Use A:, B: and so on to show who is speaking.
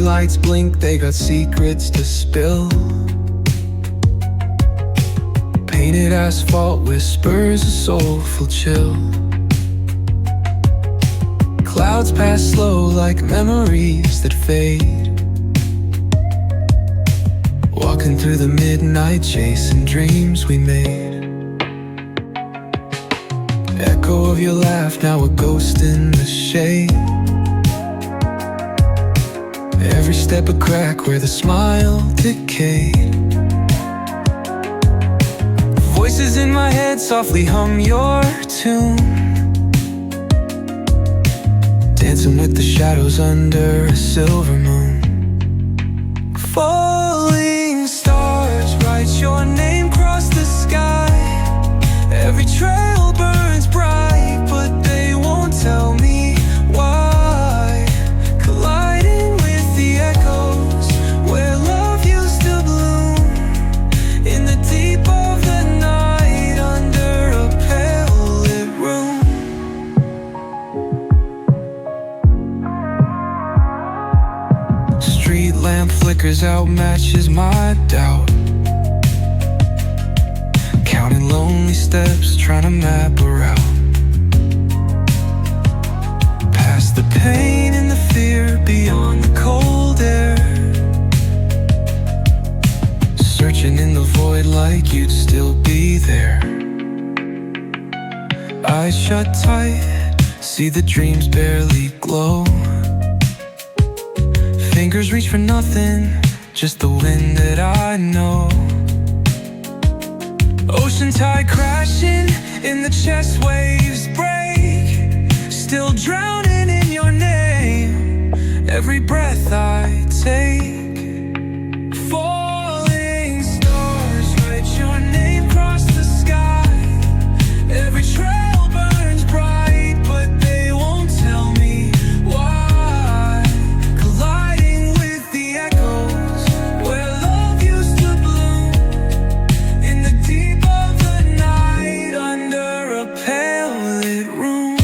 A: lights blink, they got secrets to spill. Painted asphalt whispers a soulful chill. Clouds pass slow like memories that fade. Walking through the midnight, chasing dreams we made. Echo of your laugh, now a ghost in the shade. Every step a crack where the smile decayed. Voices in my head softly hum your tune, dancing with the shadows under a silver moon. Falling stars write your name across the sky. Every trail burns bright, but they won't tell me why. Colliding with the echoes where love used to bloom, in the deep of the night under a pale lit room. Street lamp flickers out, matches my doubt. Counting lonely steps, trying to map a route. Past the pain and the fear, beyond the cold air. Searching in the void like you'd still be there. Eyes shut tight, see the dreams barely glow. Fingers reach for nothing, just the wind that I know. Ocean tide crashing, in the chest waves break. Still drowning in your name, every breath I take. Falling stars write your name across the sky. Every trail burns bright, but they won't tell me why. Colliding with the echoes where love used to bloom, in the deep of the night under a pale lit room.